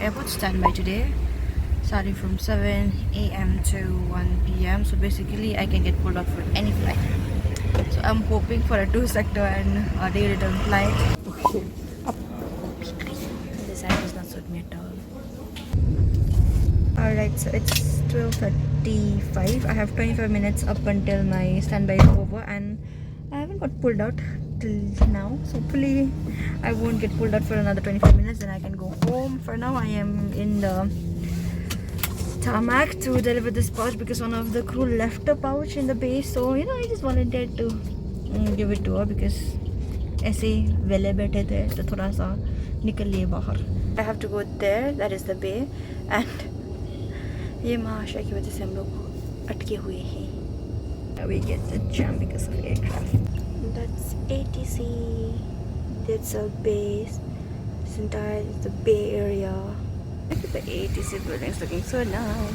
airport standby today, starting from 7 a.m. to 1 p.m. So basically I can get pulled out for any flight. So I'm hoping for a 2-sector and a day return flight. Okay. This side does not suit me at all. Alright, so it's 12:35. I have 25 minutes up until my standby is over, and I haven't got pulled out till now. So hopefully I won't get pulled out for another 25 minutes, then I can go home. For now I am in the tarmac to deliver this pouch because one of the crew left a pouch in the base. So you know, I just volunteered to give it to her because ऐसे वेले बैठे थे तो थोड़ा सा निकल लिए बाहर. I have to go there, that is the bay, and ये महाशय की वजह से हम लोग अटके हुए हैं. We get the jam because of aircraft. That's ATC. That's a base. This entire is the Bay Area. Look at the ATC buildings looking so nice.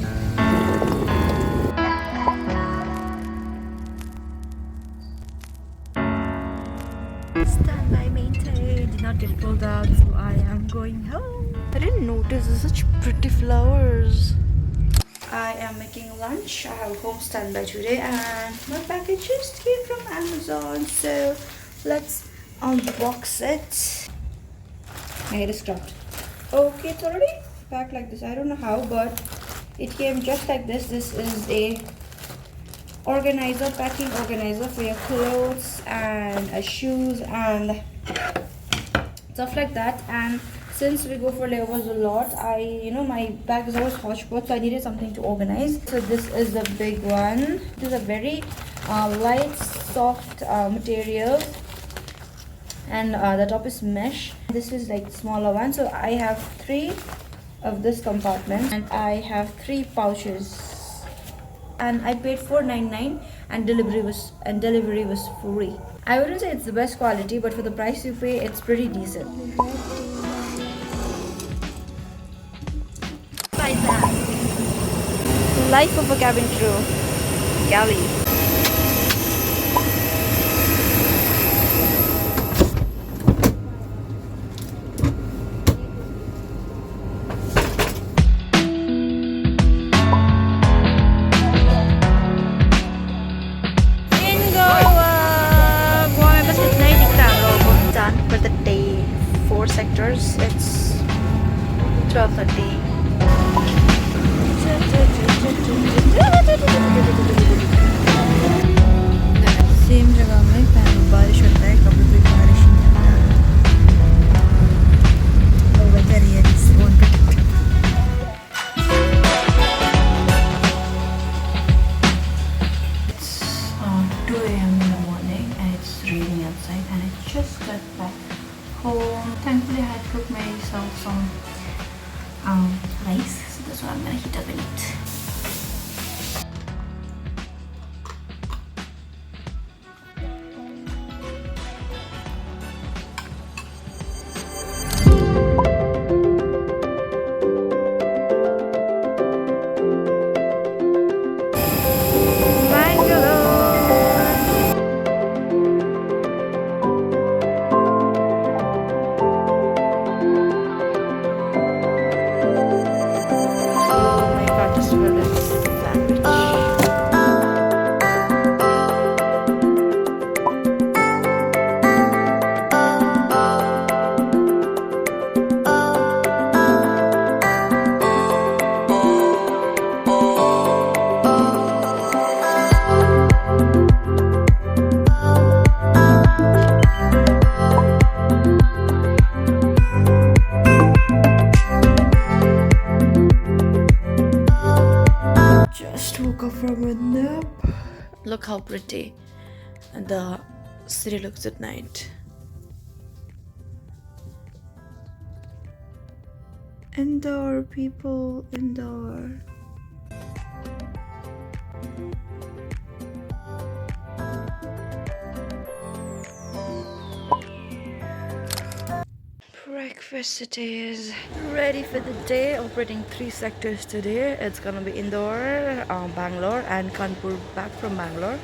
Standby maintained. Did not get pulled out, so I am going home. I didn't notice there's such pretty flowers. I am making lunch. I have home standby today, and my package just came from Amazon. So let's unbox it. My head is stopped. Okay, it's already packed like this. I don't know how, but it came just like this. This is a organizer, packing organizer for your clothes and shoes and stuff like that. And since we go for layovers a lot, my bag is always hodgepodge, so I needed something to organize. So this is the big one. This is a very light, soft material, and the top is mesh. This is like smaller one. So I have 3 of this compartment, and I have 3 pouches. And I paid $4.99, and delivery was free. I wouldn't say it's the best quality, but for the price you pay, it's pretty decent. Like that. Life of a cabin crew. Kaale. For the day, 4 sectors. It's 12:30. Same जगह में बारिश होता है, कभी भी बारिश नहीं आता. Weather here is unpredictable. It's 2 a.m. in the morning, and it's raining outside, and I just got back home. Thankfully I had cooked myself some rice, so that's what I'm gonna heat up and eat. From a nap. Look how pretty the city looks at night. Indoor, people, indoor. Breakfast it is. Ready for the day. Operating 3 sectors today. It's gonna be Indore, Bangalore, and Kanpur back from Bangalore.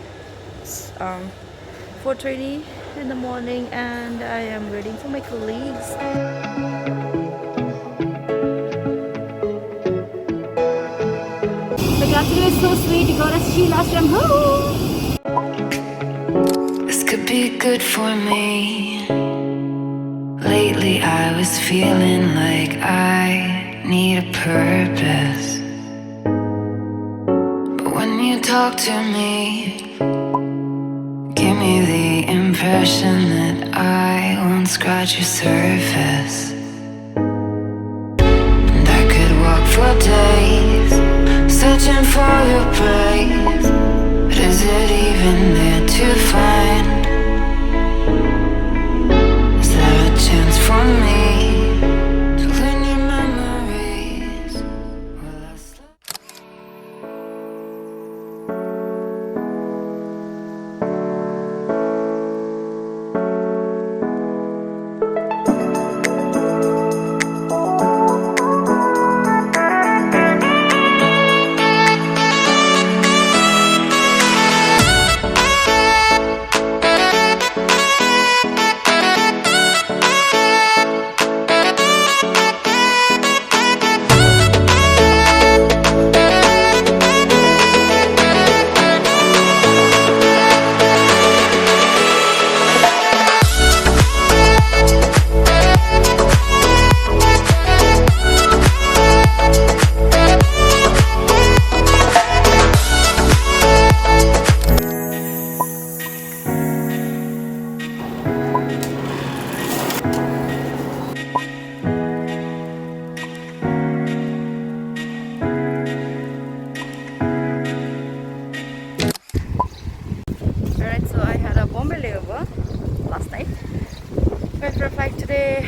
It's 4:20 in the morning, and I am waiting for my colleagues. today was so sweet. You got us Silas from Juhu. This could be good for me. Lately I was feeling like I need a purpose. But when you talk to me, give me the impression that I won't scratch your surface. And I could walk for days, searching for your praise. But is it even there to find? Is there a chance for me to learn your memories? Will I slow? Alright, so I had a Bombay layover last night. Went for a flight today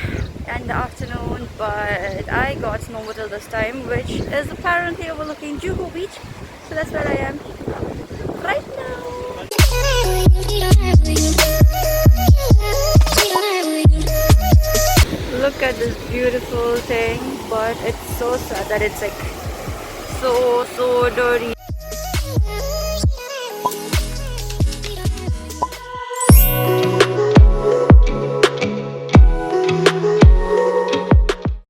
in the afternoon, but I got no hotel this time, which is apparently overlooking Juhu beach. So that's where I am right now. Look at this beautiful thing, but it's so sad that it's like so dirty.